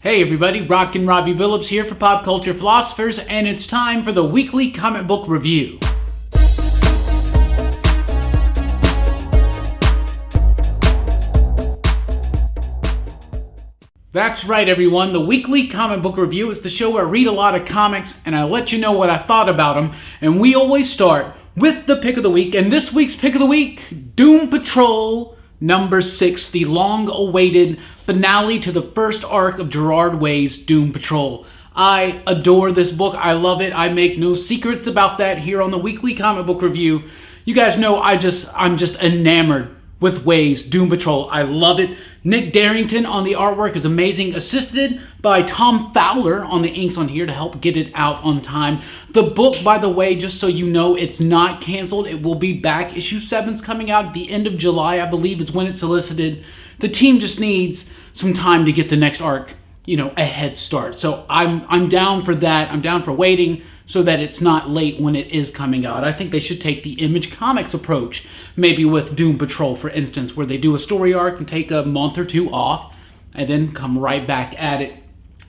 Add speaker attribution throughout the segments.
Speaker 1: Hey everybody, Rockin Robbie Billups here for Pop Culture Philosophers, and it's time for the weekly comic book review. That's right everyone, the weekly comic book review is the show where I read a lot of comics and I let you know what I thought about them, and we always start with the pick of the week, and this week's pick of the week, Doom Patrol number 6, the long-awaited finale to the first arc of Gerard Way's Doom Patrol. I adore this book. I love it. I make no secrets about that here on the weekly comic book review. You guys know I'm just enamored with Way's Doom Patrol. I love it. Nick Darrington on the artwork is amazing, assisted by Tom Fowler on the inks on here to help get it out on time. The book, by the way, just so you know, it's not canceled. It will be back. Issue 7's coming out at the end of July, I believe, is when it's solicited. The team just needs some time to get the next arc, a head start. So I'm down for that. I'm down for waiting so that it's not late when it is coming out. I think they should take the Image Comics approach, maybe with Doom Patrol, for instance, where they do a story arc and take a month or two off and then come right back at it.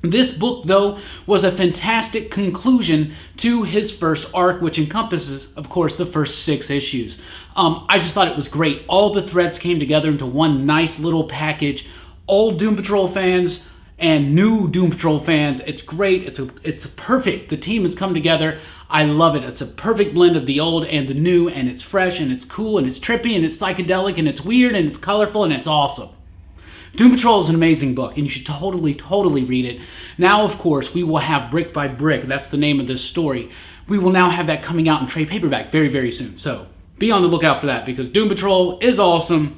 Speaker 1: This book, though, was a fantastic conclusion to his first arc, which encompasses, of course, the first 6 issues. I just thought it was great. All the threads came together into one nice little package. All Doom Patrol fans and new Doom Patrol fans, it's great. It's perfect. The team has come together. I love it. It's a perfect blend of the old and the new, and it's fresh, and it's cool, and it's trippy, and it's psychedelic, and it's weird, and it's colorful, and it's awesome. Doom Patrol is an amazing book, and you should totally read it. Now, of course, we will have Brick by Brick. That's the name of this story. We will now have that coming out in trade paperback very, very soon. So be on the lookout for that, because Doom Patrol is awesome.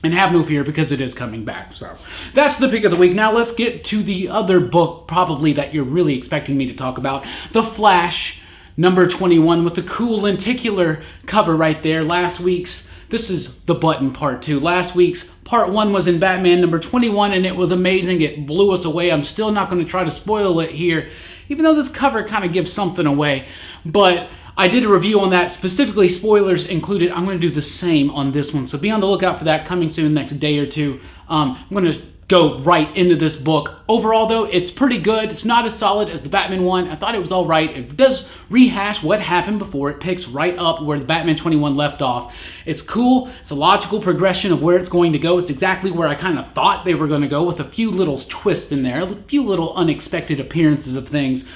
Speaker 1: And have no fear, because it is coming back. So that's the pick of the week. Now let's get to the other book probably that you're really expecting me to talk about. The Flash, number 21, with the cool lenticular cover right there. Last week's, this is the button part 2. Last week's part 1 was in Batman number 21, and it was amazing. It blew us away. I'm still not going to try to spoil it here, even though this cover kind of gives something away. But I did a review on that, specifically spoilers included. I'm going to do the same on this one, so be on the lookout for that coming soon, next day or two. I'm going to go right into this book. Overall, though, it's pretty good. It's not as solid as the Batman one. I thought it was all right. It does rehash what happened before. It picks right up where the Batman 21 left off. It's cool. It's a logical progression of where it's going to go. It's exactly where I kind of thought they were going to go, with a few little twists in there, a few little unexpected appearances of things.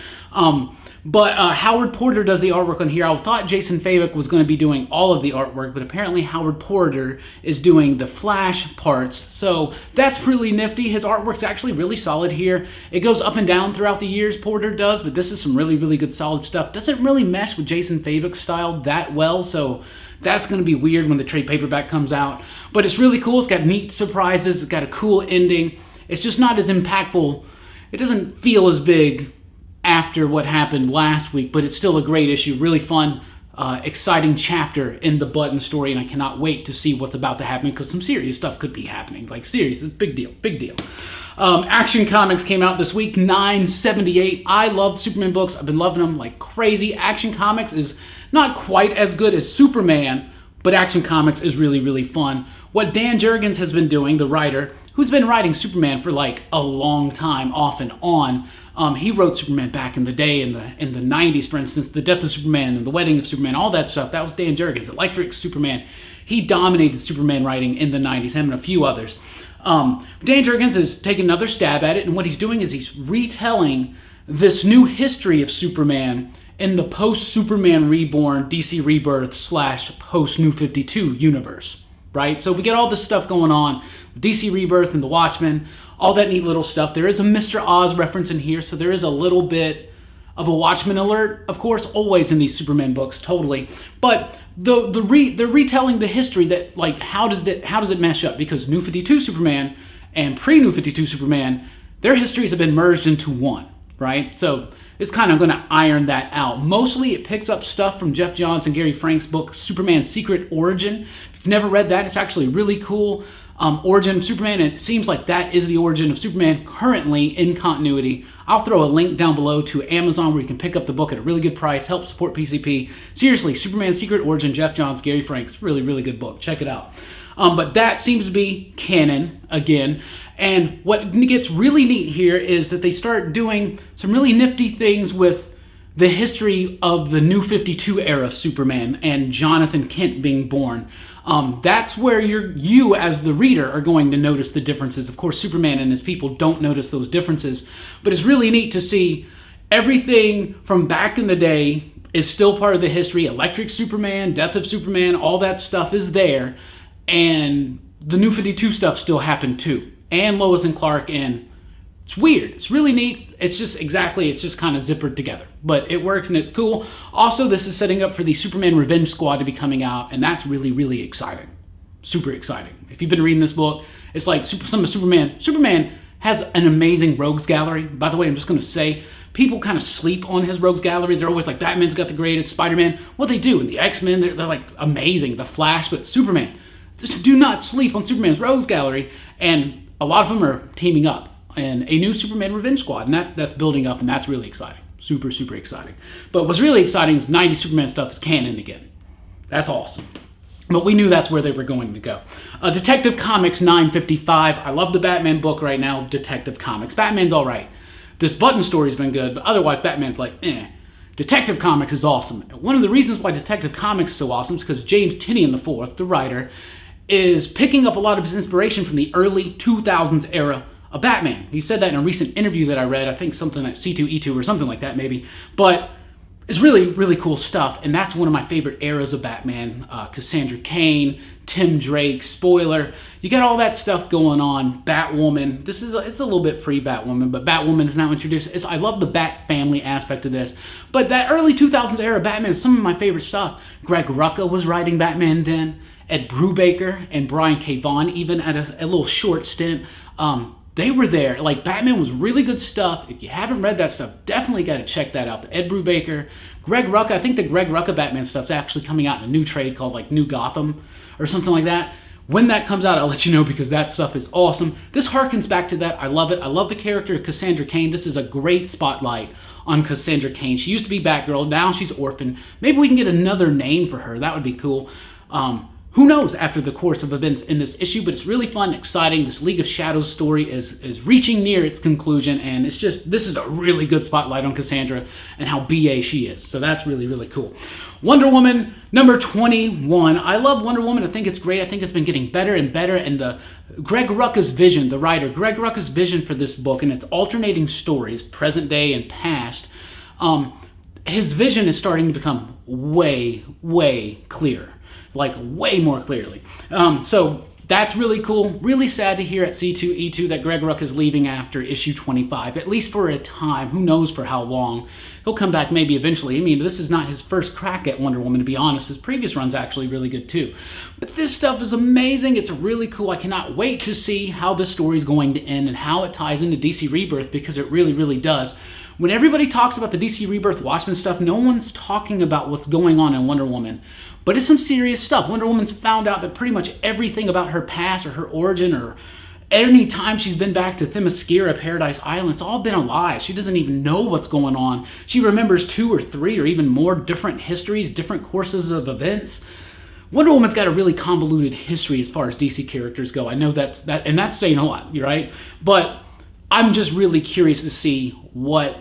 Speaker 1: But Howard Porter does the artwork on here. I thought Jason Fabok was going to be doing all of the artwork, but apparently Howard Porter is doing the Flash parts. So that's really nifty. His artwork's actually really solid here. It goes up and down throughout the years, Porter does, but this is some really, really good solid stuff. Doesn't really mesh with Jason Fabok's style that well, so that's going to be weird when the trade paperback comes out. But it's really cool. It's got neat surprises. It's got a cool ending. It's just not as impactful. It doesn't feel as big after what happened last week, but it's still a great issue. Really fun, exciting chapter in the Button story, and I cannot wait to see what's about to happen, because some serious stuff could be happening. Like, serious, it's a big deal, big deal. Action Comics came out this week, 978. I love Superman books. I've been loving them like crazy. Action Comics is not quite as good as Superman, but Action Comics is really, really fun. What Dan Jurgens has been doing, the writer, who's been writing Superman for like a long time, off and on. He wrote Superman back in the day, in the 90s, for instance, The Death of Superman and The Wedding of Superman, all that stuff. That was Dan Jurgens. Electric Superman. He dominated Superman writing in the 90s, him and a few others. Dan Jurgens is taking another stab at it, and what he's doing is he's retelling this new history of Superman in the post-Superman Reborn, DC Rebirth / post-New 52 universe, right? So we get all this stuff going on, DC Rebirth and the Watchmen, all that neat little stuff. There is a Mr. Oz reference in here, so there is a little bit of a Watchmen alert, of course, always in these Superman books, totally. But they're retelling the history that, like, how does it mesh up? Because New 52 Superman and pre-New 52 Superman, their histories have been merged into one, right? So it's kind of going to iron that out. Mostly it picks up stuff from Jeff Johns and Gary Frank's book, Superman Secret Origin. If you've never read that, it's actually really cool. Origin of Superman, and it seems like that is the origin of Superman currently in continuity. I'll throw a link down below to Amazon where you can pick up the book at a really good price, help support PCP. Seriously, Superman Secret Origin, Jeff Johns, Gary Franks, really, really good book. Check it out. But that seems to be canon again. And what gets really neat here is that they start doing some really nifty things with the history of the New 52 era Superman and Jonathan Kent being born. That's where you as the reader are going to notice the differences. Of course, Superman and his people don't notice those differences, but it's really neat to see everything from back in the day is still part of the history. Electric Superman, Death of Superman, all that stuff is there, and the New 52 stuff still happened too, and Lois and Clark, and it's weird. It's really neat. It's just kind of zippered together, but it works and it's cool. Also, this is setting up for the Superman Revenge Squad to be coming out, and that's really, really exciting. Super exciting. If you've been reading this book, it's like some of Superman has an amazing rogues gallery. By the way, I'm just going to say, people kind of sleep on his rogues gallery. They're always like, Batman's got the greatest, Spider-Man. Well, they do. And the X-Men, they're like amazing. The Flash, but Superman. Just do not sleep on Superman's rogues gallery. And a lot of them are teaming up in a new Superman Revenge Squad. And that's building up, and that's really exciting. Super, super exciting. But what's really exciting is 90s Superman stuff is canon again. That's awesome. But we knew that's where they were going to go. Detective Comics 955. I love the Batman book right now, Detective Comics. Batman's all right. This Button story's been good, but otherwise Batman's like, eh. Detective Comics is awesome. And one of the reasons why Detective Comics is so awesome is because James Tynion IV, the writer, is picking up a lot of his inspiration from the early 2000s era of Batman. He said that in a recent interview that I read, I think something like C2E2 or something like that maybe. But it's really, really cool stuff, and that's one of my favorite eras of Batman. Cassandra Cain, Tim Drake, spoiler. You got all that stuff going on. Batwoman. It's a little bit pre-Batwoman, but Batwoman is now introduced. I love the Bat family aspect of this. But that early 2000s era Batman is some of my favorite stuff. Greg Rucka was writing Batman then. Ed Brubaker and Brian K. Vaughan even at a little short stint. They were there. Like, Batman was really good stuff. If you haven't read that stuff, definitely got to check that out. The Ed Brubaker, Greg Rucka. I think the Greg Rucka Batman stuff's actually coming out in a new trade called like New Gotham or something like that. When that comes out, I'll let you know because that stuff is awesome. This harkens back to that. I love it. I love the character of Cassandra Cain. This is a great spotlight on Cassandra Cain. She used to be Batgirl. Now she's Orphan. Maybe we can get another name for her. That would be cool. Who knows after the course of events in this issue, but it's really fun, exciting. This League of Shadows story is reaching near its conclusion, and this is a really good spotlight on Cassandra and how BA she is. So that's really, really cool. Wonder Woman number 21. I love Wonder Woman. I think it's great. I think it's been getting better and better. And Greg Rucka's vision, the writer, Greg Rucka's vision for this book, and its alternating stories, present day and past, his vision is starting to become way, way clearer. Like way more clearly. So that's really cool. Really sad to hear at C2E2 that Greg Rucka is leaving after issue 25, at least for a time. Who knows for how long. He'll come back maybe eventually. I mean, this is not his first crack at Wonder Woman, to be honest. His previous run's actually really good too. But this stuff is amazing. It's really cool. I cannot wait to see how this story is going to end and how it ties into DC Rebirth, because it really, really does. When everybody talks about the DC Rebirth Watchmen stuff, no one's talking about what's going on in Wonder Woman. But it's some serious stuff. Wonder Woman's found out that pretty much everything about her past or her origin or any time she's been back to Themyscira, Paradise Island, it's all been a lie. She doesn't even know what's going on. She remembers 2 or 3 or even more different histories, different courses of events. Wonder Woman's got a really convoluted history as far as DC characters go. I know that's saying a lot, right? But I'm just really curious to see what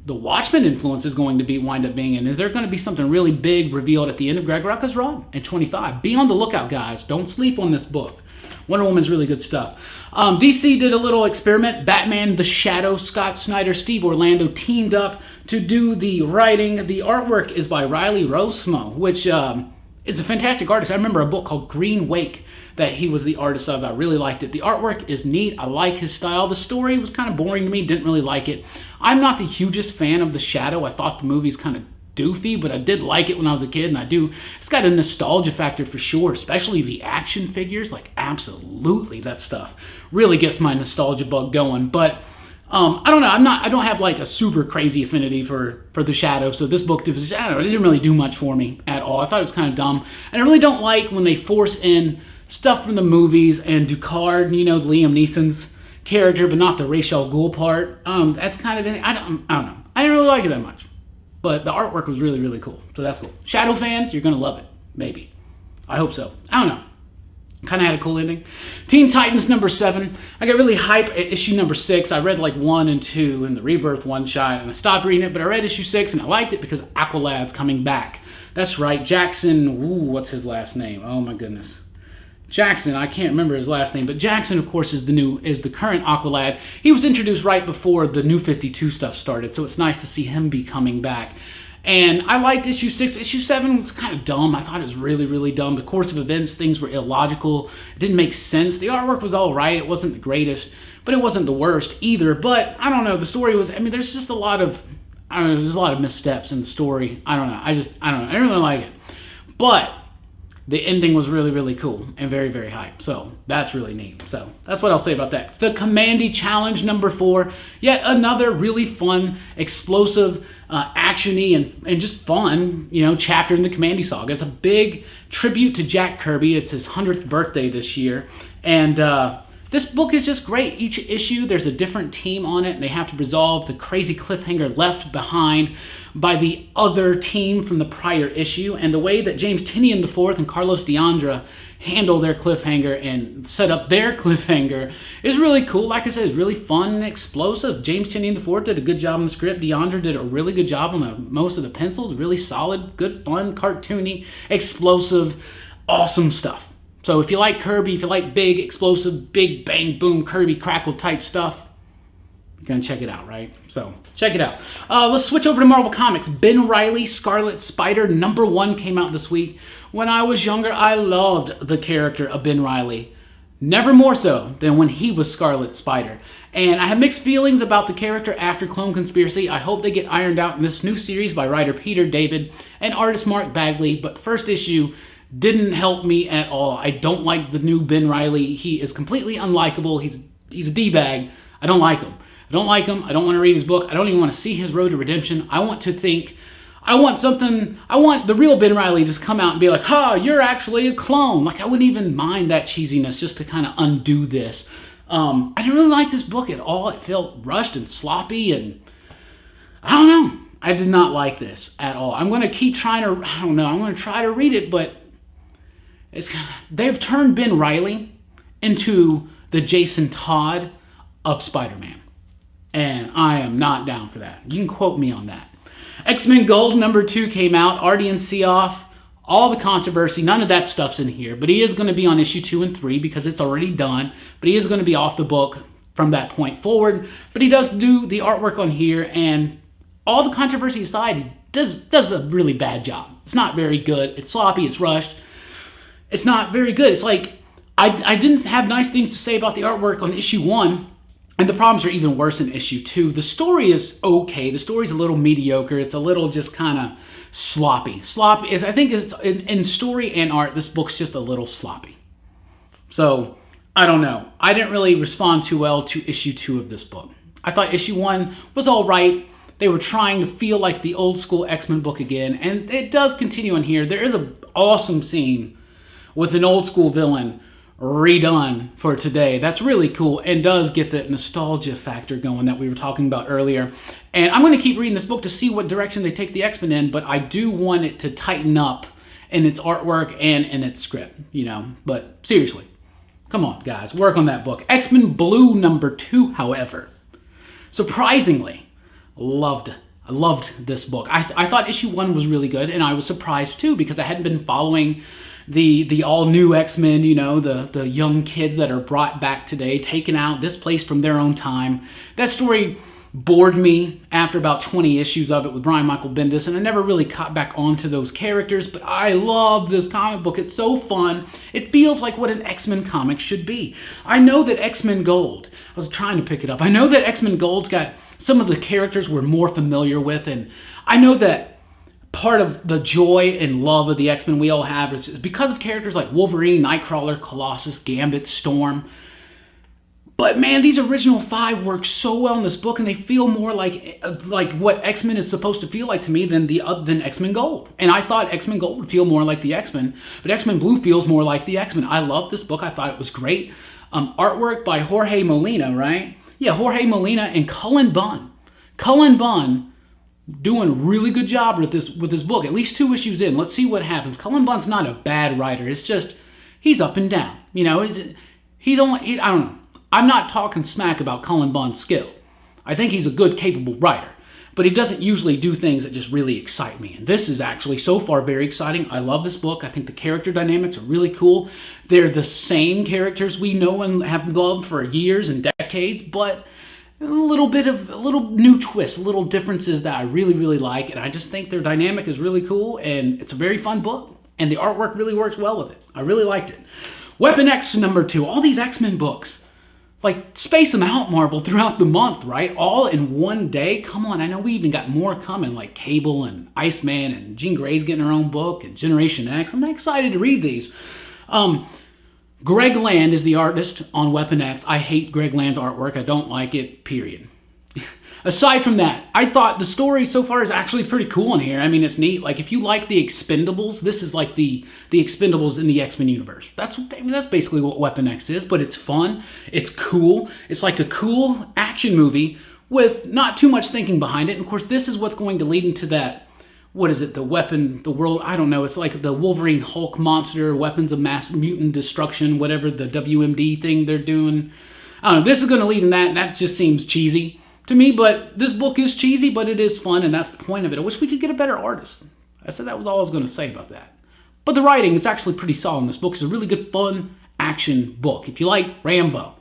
Speaker 1: the Watchmen influence is going to wind up being, and is there going to be something really big revealed at the end of Greg Rucka's run in 25? Be on the lookout, guys. Don't sleep on this book. Wonder Woman's really good stuff. DC did a little experiment. Batman the Shadow, Scott Snyder, Steve Orlando teamed up to do the writing. The artwork is by Reilly Rosmo, which is a fantastic artist. I remember a book called Green Wake that he was the artist of. I really liked it. The artwork is neat. I like his style. The story was kind of boring to me. Didn't really like it. I'm not the hugest fan of The Shadow. I thought the movie's kind of doofy, but I did like it when I was a kid, and it's got a nostalgia factor for sure, especially the action figures. Like, absolutely, that stuff really gets my nostalgia bug going. But I don't know. I don't have like a super crazy affinity for The Shadow. So this book, it didn't really do much for me at all. I thought it was kind of dumb, and I really don't like when they force in stuff from the movies and Ducard, Liam Neeson's character, but not the Ra's al Ghul part. That's kind of, I don't know. I didn't really like it that much, but the artwork was really, really cool. So that's cool. Shadow fans, you're gonna love it. Maybe. I hope so. I don't know. Kind of had a cool ending. Teen Titans number 7. I got really hyped at issue number 6. I read like 1 and 2 in the Rebirth one-shot, and I stopped reading it, but I read issue 6, and I liked it because Aqualad's coming back. That's right, Jackson, what's his last name? Oh my goodness. Jackson, I can't remember his last name, but Jackson, of course, is the current Aqualad. He was introduced right before the New 52 stuff started, so it's nice to see him be coming back. And I liked issue 6, but issue 7 was kind of dumb. I thought it was really, really dumb. The course of events, things were illogical. It didn't make sense. The artwork was all right. It wasn't the greatest, but it wasn't the worst either. But I don't know. The story was, I mean, there's just a lot of, I don't know, there's a lot of missteps in the story. I don't know. I don't know. I didn't really like it. But the ending was really, really cool and very, very hype. So that's really neat. So that's what I'll say about that. The Commandy Challenge number 4. Yet another really fun, explosive, action-y and just fun, you know, chapter in the Commandy saga. It's a big tribute to Jack Kirby. It's his 100th birthday this year. And this book is just great. Each issue, there's a different team on it, and they have to resolve the crazy cliffhanger left behind by the other team from the prior issue. And the way that James Tynion IV and Carlos Deandra handle their cliffhanger and set up their cliffhanger is really cool. Like I said, it's really fun and explosive. James Tynion IV did a good job on the script. Deandra did a really good job on most of the pencils. Really solid, good, fun, cartoony, explosive, awesome stuff. So if you like Kirby, if you like big, explosive, big, bang, boom, Kirby crackle type stuff, you're going to check it out, right? So check it out. Let's switch over to Marvel Comics. Ben Reilly, Scarlet Spider, number 1 came out this week. When I was younger, I loved the character of Ben Reilly. Never more so than when he was Scarlet Spider. And I have mixed feelings about the character after Clone Conspiracy. I hope they get ironed out in this new series by writer Peter David and artist Mark Bagley. But first issue didn't help me at all. I don't like the new Ben Reilly. He is completely unlikable. He's a D-bag. I don't like him. I don't like him. I don't want to read his book. I don't even want to see his road to redemption. I want the real Ben Reilly to just come out and be like, ha, you're actually a clone. Like, I wouldn't even mind that cheesiness just to kind of undo this. I didn't really like this book at all. It felt rushed and sloppy, and I don't know. I did not like this at all. I'm going to keep trying to, I don't know, I'm going to try to read it, but they've turned Ben Reilly into the Jason Todd of Spider-Man. And I am not down for that. You can quote me on that. X-Men Gold number 2 came out. Ardian Seoff, all the controversy, none of that stuff's in here. But he is going to be on issue 2 and 3 because it's already done. But he is going to be off the book from that point forward. But he does do the artwork on here. And all the controversy aside, he does a really bad job. It's not very good. It's sloppy. It's rushed. It's not very good. It's like, I didn't have nice things to say about the artwork on issue 1. And the problems are even worse in issue 2. The story is okay. The story's a little mediocre. It's a little just kind of sloppy. I think it's in story and art, this book's just a little sloppy. So, I don't know. I didn't really respond too well to issue 2 of this book. I thought issue 1 was all right. They were trying to feel like the old school X-Men book again. And it does continue in here. There is an awesome scene with an old school villain redone for today. That's really cool and does get that nostalgia factor going that we were talking about earlier. And I'm going to keep reading this book to see what direction they take the X-Men in, but I do want it to tighten up in its artwork and in its script, you know. But seriously, come on, guys, work on that book. X-Men Blue number 2, however, surprisingly, I loved this book. I thought issue 1 was really good, and I was surprised too because I hadn't been following the all-new X-Men, you know, the young kids that are brought back today, taken out, displaced from their own time. That story bored me after about 20 issues of it with Brian Michael Bendis, and I never really caught back onto those characters, but I love this comic book. It's so fun. It feels like what an X-Men comic should be. I know that X-Men Gold, I was trying to pick it up, I know that X-Men Gold's got some of the characters we're more familiar with, and I know that part of the joy and love of the X-Men we all have is because of characters like Wolverine, Nightcrawler, Colossus, Gambit, Storm. But man, these original 5 work so well in this book, and they feel more like what X-Men is supposed to feel like to me than X-Men Gold. And I thought X-Men Gold would feel more like the X-Men, but X-Men Blue feels more like the X-Men. I love this book. I thought it was great. Artwork by Jorge Molina, right? Yeah, Jorge Molina and Cullen Bunn. Cullen Bunn doing a really good job with this book. At least 2 issues in. Let's see what happens. Cullen Bunn's not a bad writer. It's just, he's up and down. You know, I don't know. I'm not talking smack about Cullen Bunn's skill. I think he's a good, capable writer. But he doesn't usually do things that just really excite me. And this is actually so far very exciting. I love this book. I think the character dynamics are really cool. They're the same characters we know and have loved for years and decades, but a little new twists, little differences that I really, really like. And I just think their dynamic is really cool, and it's a very fun book. And the artwork really works well with it. I really liked it. Weapon X #2. All these X-Men books. Like, space them out, Marvel, throughout the month, right? All in one day? Come on, I know we even got more coming, like Cable and Iceman and Jean Grey's getting her own book and Generation X. I'm excited to read these. Greg Land is the artist on Weapon X. I hate Greg Land's artwork. I don't like it, period. Aside from that, I thought the story so far is actually pretty cool in here. I mean, it's neat. Like, if you like the Expendables, this is like the Expendables in the X-Men universe. That's basically what Weapon X is, but it's fun. It's cool. It's like a cool action movie with not too much thinking behind it. And of course, this is what's going to lead into that, what is it, the world, I don't know. It's like the Wolverine Hulk monster, weapons of mass mutant destruction, whatever the WMD thing they're doing. I don't know. This is going to lead in that, and that just seems cheesy to me, but this book is cheesy, but it is fun, and that's the point of it. I wish we could get a better artist. I said that was all I was going to say about that. But the writing is actually pretty solid in this book. It's a really good, fun action book. If you like Rambo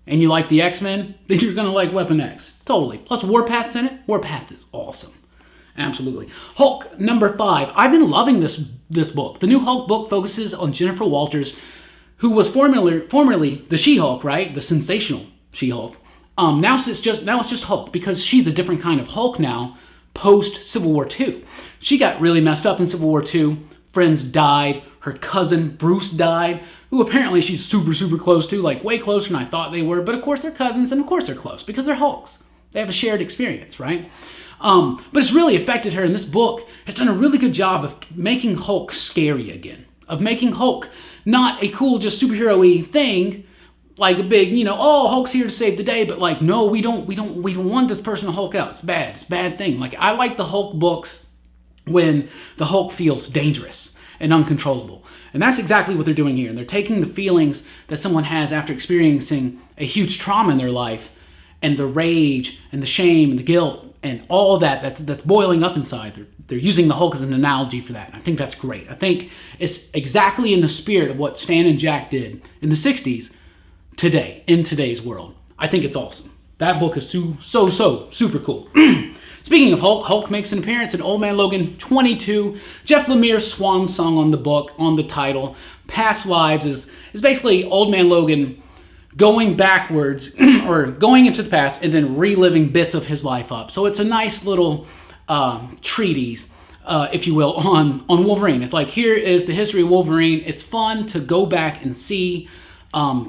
Speaker 1: and you like the X-Men, then you're going to like Weapon X. Totally. Plus Warpath's in it. Warpath is awesome. Absolutely. Hulk #5. I've been loving this book. The new Hulk book focuses on Jennifer Walters, who was formerly the She-Hulk, right? The sensational She-Hulk. Now it's just Hulk, because she's a different kind of Hulk now, post Civil War II. She got really messed up in Civil War II. Friends died. Her cousin Bruce died, who apparently she's super, super close to, like way closer than I thought they were. But of course they're cousins, and of course they're close because they're Hulks. They have a shared experience, right? But it's really affected her, and this book has done a really good job of making Hulk scary again, of making Hulk not a cool, just superhero-y thing, like a big, oh, Hulk's here to save the day, but like, no, we don't want this person to Hulk out. It's a bad thing. Like, I like the Hulk books when the Hulk feels dangerous and uncontrollable. And that's exactly what they're doing here. And they're taking the feelings that someone has after experiencing a huge trauma in their life, and the rage and the shame and the guilt and all of that's boiling up inside. They're using the Hulk as an analogy for that. And I think that's great. I think it's exactly in the spirit of what Stan and Jack did in the 60s today, in today's world. I think it's awesome. That book is so super cool. Speaking of Hulk, Hulk makes an appearance in Old Man Logan 22. Jeff Lemire's swan song on the book, on the title. Past Lives is basically Old Man Logan going backwards or going into the past and then reliving bits of his life up. So it's a nice little treatise, if you will, on Wolverine. It's like, here is the history of Wolverine. It's fun to go back and see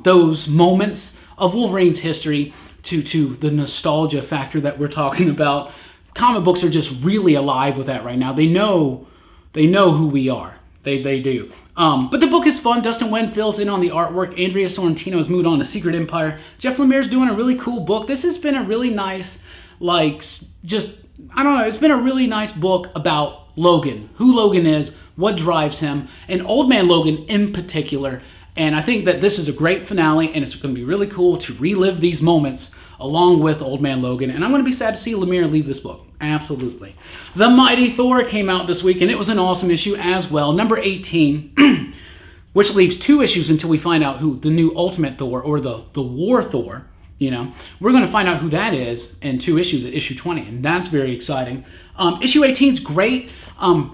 Speaker 1: those moments of Wolverine's history to the nostalgia factor that we're talking about. Comic books are just really alive with that right now. They know who we are. They do. But the book is fun. Dustin Nguyen fills in on the artwork. Andrea Sorrentino has moved on to Secret Empire. Jeff Lemire's doing a really cool book. This has been a really nice, it's been a really nice book about Logan, who Logan is, what drives him, and Old Man Logan in particular. And I think that this is a great finale, and it's going to be really cool to relive these moments along with Old Man Logan. And I'm going to be sad to see Lemire leave this book. Absolutely. The Mighty Thor came out this week, and it was an awesome issue as well. Number 18, which leaves 2 issues until we find out who the new Ultimate Thor, or the War Thor, We're going to find out who that is in 2 issues at issue 20, and that's very exciting. Issue 18 is great.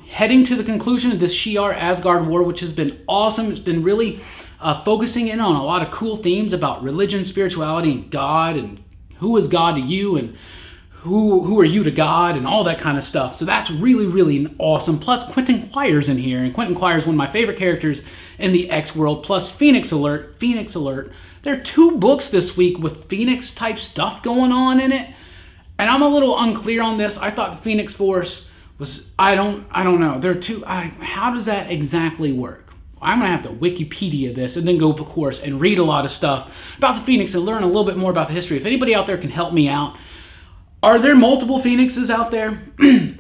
Speaker 1: Heading to the conclusion of this Shi'ar Asgard war, which has been awesome. It's been really focusing in on a lot of cool themes about religion, spirituality, and God, and who is God to you, and who are you to God, and all that kind of stuff. So that's really, really awesome. Plus, Quentin Quire's in here, and Quentin Quire's one of my favorite characters in the X world. Plus, Phoenix Alert. There are 2 books this week with Phoenix-type stuff going on in it, and I'm a little unclear on this. I thought the Phoenix Force was, I don't know. There are 2. How does that exactly work? I'm going to have to Wikipedia this and then go, of course, and read a lot of stuff about the Phoenix and learn a little bit more about the history. If anybody out there can help me out, are there multiple Phoenixes out there?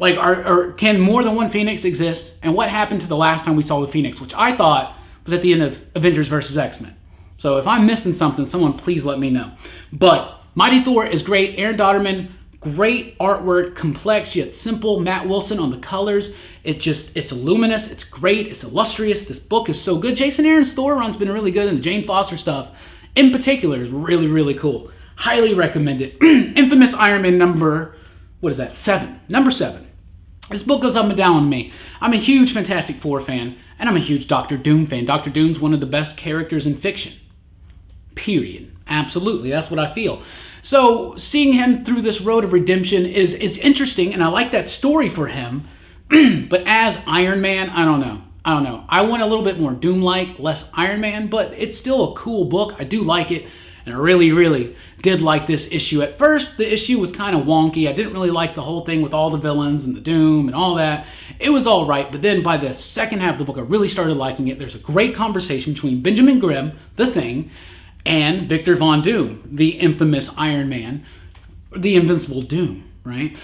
Speaker 1: Or can more than one Phoenix exist? And what happened to the last time we saw the Phoenix, which I thought was at the end of Avengers vs. X-Men? So if I'm missing something, someone please let me know. But Mighty Thor is great. Aaron Dodderman, great artwork, complex yet simple. Matt Wilson on the colors. It's luminous. It's great. It's illustrious. This book is so good. Jason Aaron's Thor run's been really good, and the Jane Foster stuff in particular is really, really cool. Highly recommend it. Infamous Iron Man number 7. Number 7. This book goes up and down on me. I'm a huge Fantastic Four fan, and I'm a huge Doctor Doom fan. Doctor Doom's one of the best characters in fiction. Period. Absolutely. That's what I feel. So seeing him through this road of redemption is interesting, and I like that story for him. But as Iron Man, I don't know. I want a little bit more Doom-like, less Iron Man, but it's still a cool book. I do like it, and I really, really did like this issue. At first, the issue was kind of wonky. I didn't really like the whole thing with all the villains and the Doom and all that. It was all right, but then by the second half of the book, I really started liking it. There's a great conversation between Benjamin Grimm, the Thing, and Victor Von Doom, the infamous Iron Man, the Invincible Doom, right?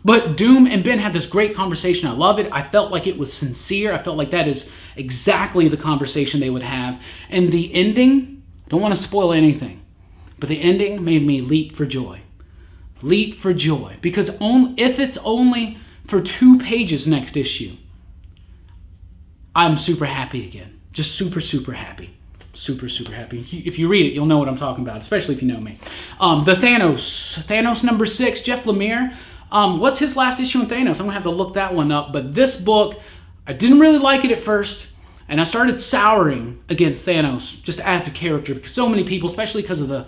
Speaker 1: But Doom and Ben had this great conversation. I love it. I felt like it was sincere. I felt like that is exactly the conversation they would have. And the ending, I don't want to spoil anything, but the ending made me leap for joy. Leap for joy. Because if it's only for 2 pages next issue, I'm super happy again. Just super, super happy. Super, super happy. If you read it, you'll know what I'm talking about, especially if you know me. The Thanos number 6, Jeff Lemire. What's his last issue in Thanos? I'm going to have to look that one up. But this book, I didn't really like it at first. And I started souring against Thanos just as a character. Because so many people, especially because of the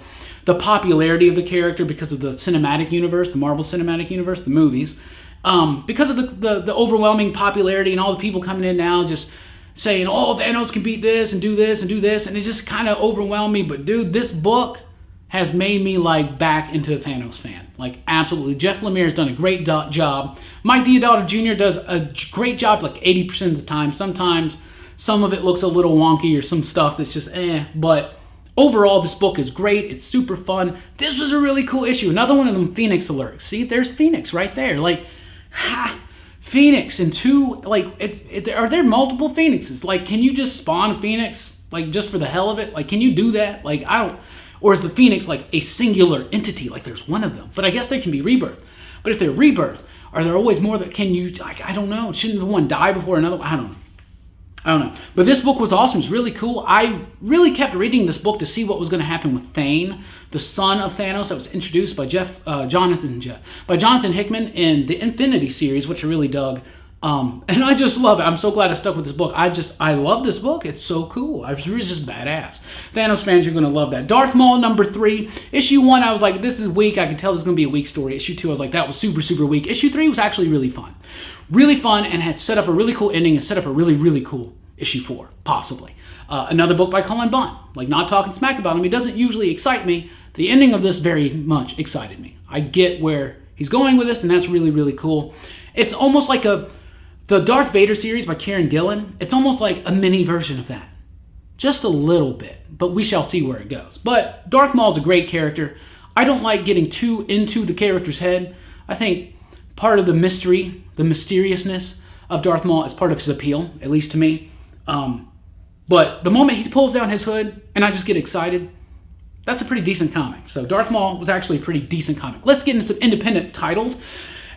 Speaker 1: popularity of the character, because of the cinematic universe, the Marvel Cinematic Universe, the movies. Because of the overwhelming popularity and all the people coming in now just saying, oh, Thanos can beat this and do this and do this, and it just kind of overwhelmed me. But dude, this book has made me like back into the Thanos fan. Like absolutely. Jeff Lemire has done a great job. Mike Deodato Jr. does a great job like 80% of the time. Sometimes some of it looks a little wonky or some stuff that's just but overall this book is great. It's super fun. This was a really cool issue. Another one of them Phoenix alerts. See, there's Phoenix right there. Like, Phoenix and 2, like, are there multiple Phoenixes? Like, can you just spawn a Phoenix, like, just for the hell of it? Like, can you do that? Like, or is the Phoenix, like, a singular entity? Like, there's one of them. But I guess they can be rebirth. But if they're rebirth, are there always more that can you, like, I don't know. Shouldn't the one die before another? I don't know. But this book was awesome. It's really cool. I really kept reading this book to see what was going to happen with Thane, the son of Thanos that was introduced by Jonathan Hickman in the Infinity series, which I really dug. And I just love it. I'm so glad I stuck with this book. I love this book. It's so cool. It's just badass. Thanos fans, you're going to love that. Darth Maul number 3. Issue 1, I was like, this is weak. I can tell this is going to be a weak story. Issue 2, I was like, that was super, super weak. Issue 3 was actually really fun. Really fun, and had set up a really cool ending and set up a really, really cool issue 4, possibly. Another book by Cullen Bunn. Like, not talking smack about him. He doesn't usually excite me. The ending of this very much excited me. I get where he's going with this, and that's really, really cool. It's almost like the Darth Vader series by Kieran Gillen. It's almost like a mini version of that. Just a little bit, but we shall see where it goes. But Darth Maul's a great character. I don't like getting too into the character's head. I think part of the mystery, the mysteriousness of Darth Maul is part of his appeal, at least to me. But the moment he pulls down his hood and I just get excited, that's a pretty decent comic. So Darth Maul was actually a pretty decent comic. Let's get into some independent titles.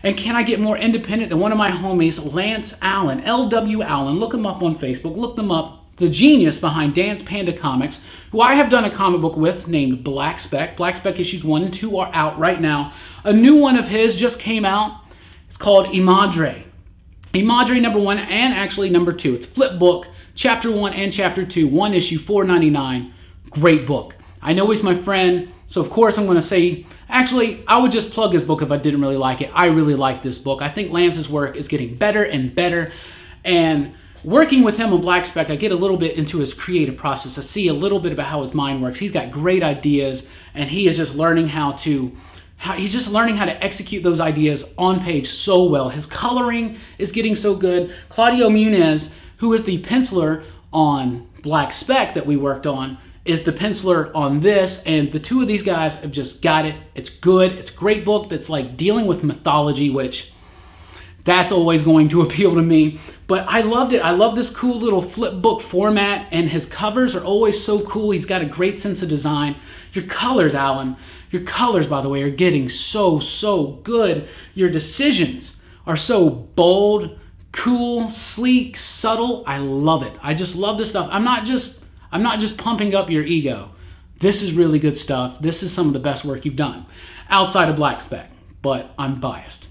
Speaker 1: And can I get more independent than one of my homies, Lance Allen, L.W. Allen. Look him up on Facebook. Look them up. The genius behind Dance Panda Comics, who I have done a comic book with named Black Speck. Black Speck issues 1 and 2 are out right now. A new one of his just came out. It's called Imadre. Imadre number 1 and actually number 2. It's flip book, chapter 1 and chapter 2, one issue, $4.99. Great book. I know he's my friend, so of course I'm going to say, actually, I would just plug his book if I didn't really like it. I really like this book. I think Lance's work is getting better and better, and working with him on Black Speck, I get a little bit into his creative process. I see a little bit about how his mind works. He's got great ideas, and he is just learning he's just learning how to execute those ideas on page so well. His coloring is getting so good. Claudio Muniz, who is the penciler on Black Speck that we worked on, is the penciler on this, and the two of these guys have just got it. It's good. It's a great book that's like dealing with mythology, which that's always going to appeal to me. But I loved it. I love this cool little flip book format, and his covers are always so cool. He's got a great sense of design. Your colors, Alan, your colors, by the way, are getting so good. Your decisions are so bold, cool, sleek, subtle. I love it. I just love this stuff. I'm not just pumping up your ego. This is really good stuff. This is some of the best work you've done outside of Black Speck, but I'm biased.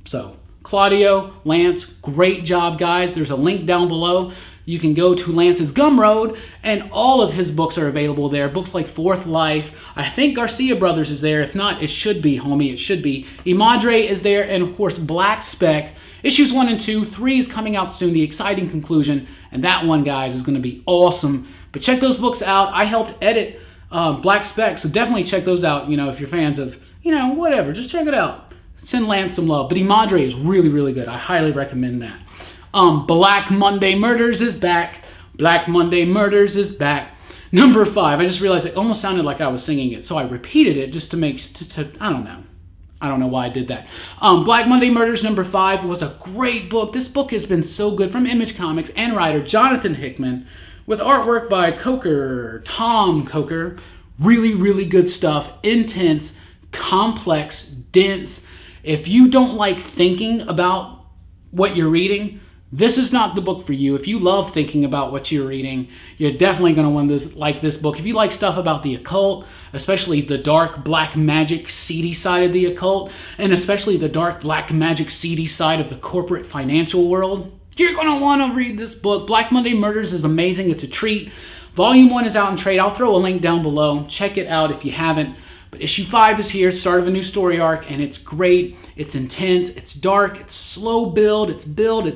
Speaker 1: So Claudio, Lance, great job, guys. There's a link down below. You can go to Lance's Gumroad, and all of his books are available there. Books like Fourth Life. I think Garcia Brothers is there. If not, it should be, homie. It should be. Imadre is there, and of course, Black Speck. Issues 1 and 2. 3 is coming out soon, the exciting conclusion. And that one, guys, is going to be awesome. But check those books out. I helped edit Black Speck, so definitely check those out. You know, if you're fans of, you know, whatever, just check it out. Send Lance some love. But Imadre is really good. I highly recommend that. Black Monday Murders is back. Black Monday Murders is back. Number 5. I just realized it almost sounded like I was singing it, so I repeated it just to make, I don't know. I don't know why I did that. Black Monday Murders number 5 was a great book. This book has been so good, from Image Comics and writer Jonathan Hickman, with artwork by Tom Coker. Really good stuff. Intense, complex, dense. If you don't like thinking about what you're reading, this is not the book for you. If you love thinking about what you're reading, you're definitely going to like this book. If you like stuff about the occult, especially the dark black magic seedy side of the occult, and especially the dark black magic seedy side of the corporate financial world, you're going to want to read this book. Black Monday Murders is amazing. It's a treat. Volume 1 is out in trade. I'll throw a link down below. Check it out if you haven't. But issue 5 is here, start of a new story arc, and it's great. It's intense, it's dark, it's slow build, it's build,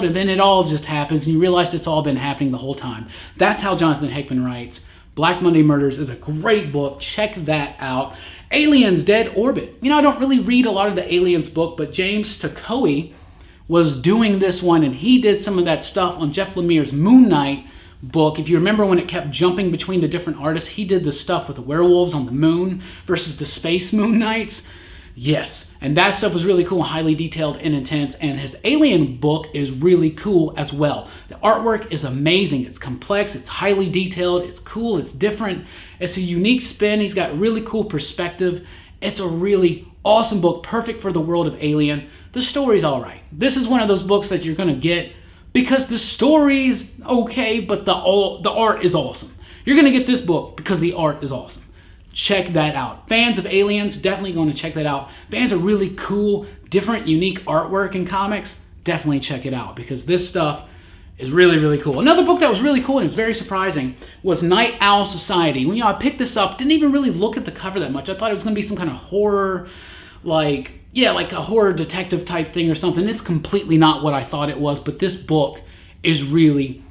Speaker 1: and then it all just happens, and you realize it's all been happening the whole time. That's how Jonathan Hickman writes. Black Monday Murders is a great book. Check that out. Aliens Dead Orbit. You know, I don't really read a lot of the Aliens book, but James Takoi was doing this one, and he did some of that stuff on Jeff Lemire's Moon Knight book. If you remember when it kept jumping between the different artists, he did the stuff with the werewolves on the moon versus the space Moon Knights. Yes, and that stuff was really cool, highly detailed and intense, and his Alien book is really cool as well. The artwork is amazing. It's complex, it's highly detailed, it's cool, it's different, it's a unique spin. He's got really cool perspective. It's a really awesome book, perfect for the world of Alien. The story's all right. This is one of those books that you're going to get because the story's okay, but the art is awesome. You're going to get this book because the art is awesome. Check that out. Fans of Aliens, definitely going to check that out. Fans of really cool, different, unique artwork in comics, definitely check it out because this stuff is really cool. Another book that was really cool and was very surprising was Night Owl Society. When I picked this up, didn't even really look at the cover that much. I thought it was going to be some kind of horror, like a horror detective type thing or something. It's completely not what I thought it was, but this book is really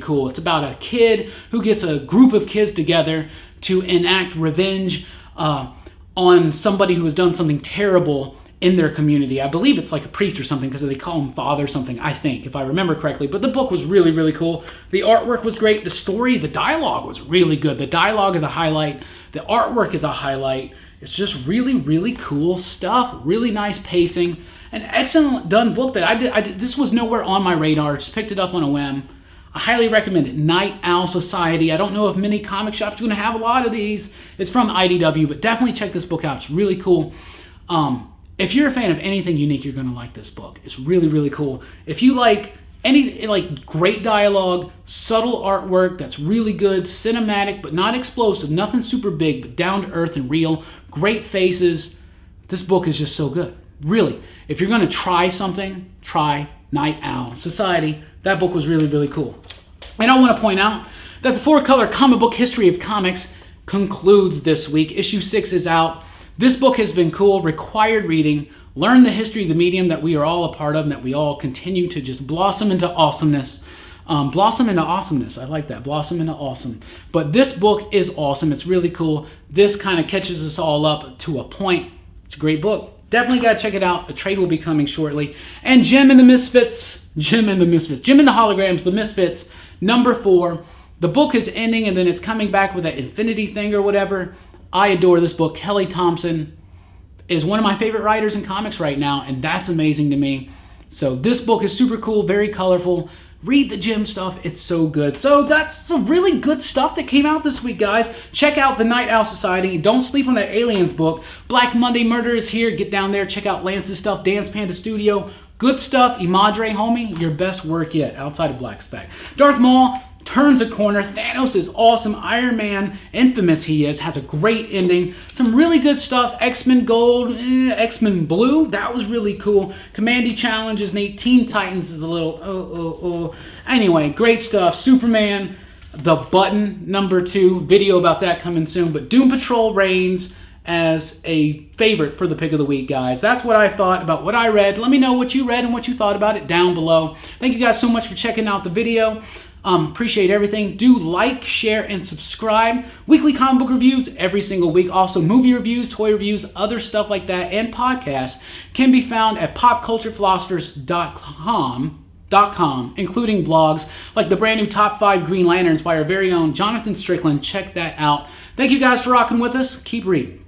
Speaker 1: cool. It's about a kid who gets a group of kids together to enact revenge on somebody who has done something terrible in their community. I believe it's like a priest or something because they call him father or something, I think, if I remember correctly. But the book was really cool. The artwork was great. The story, the dialogue was really good. The dialogue is a highlight. The artwork is a highlight. It's just really cool stuff. Really nice pacing. An excellent done book that I did. This was nowhere on my radar. Just picked it up on a whim. I highly recommend it. Night Owl Society. I don't know if many comic shops are going to have a lot of these. It's from IDW, but definitely check this book out. It's really cool. If you're a fan of anything unique, you're going to like this book. It's really cool. If you like great dialogue, subtle artwork that's really good, cinematic but not explosive, nothing super big, but down to earth and real, great faces, this book is just so good. Really, if you're going to try something, try Night Owl Society. That book was really cool. And I want to point out that the 4-color comic book history of comics concludes this week. Issue 6 is out. This book has been cool, required reading. Learn the history of the medium that we are all a part of and that we all continue to just blossom into awesomeness. Blossom into awesomeness. I like that. Blossom into awesome. But this book is awesome. It's really cool. This kind of catches us all up to a point. It's a great book. Definitely got to check it out. A trade will be coming shortly. And Jem and the Misfits. Jem and the Holograms, the Misfits, number 4. The book is ending and then it's coming back with that infinity thing or whatever. I adore this book. Kelly Thompson, is one of my favorite writers in comics right now, and that's amazing to me. So this book is super cool, very colorful. Read the Gem stuff, it's so good. So that's some really good stuff that came out this week, guys. Check out the Night Owl Society. Don't sleep on that Aliens book. Black Monday Murder is here. Get down there, check out Lance's stuff, Dance Panda Studio. Good stuff. Imadre, homie, your best work yet, outside of Black Speck. Darth Maul turns a corner. Thanos is awesome. Iron Man, infamous he is, has a great ending. Some really good stuff. X-Men Gold, X-Men Blue, that was really cool. Commandy Challenges, Nate. Teen Titans is a little, Anyway, great stuff. Superman, The Button, #2. Video about that coming soon. But Doom Patrol reigns as a favorite for the pick of the week, guys. That's what I thought about what I read. Let me know what you read and what you thought about it down below. Thank you guys so much for checking out the video. Appreciate everything. Do like, share, and subscribe. Weekly comic book reviews every single week. Also movie reviews, toy reviews, other stuff like that, and podcasts can be found at popculturephilosophers.com, including blogs like the brand new Top 5 Green Lanterns by our very own Jonathan Strickland. Check that out. Thank you guys for rocking with us. Keep reading.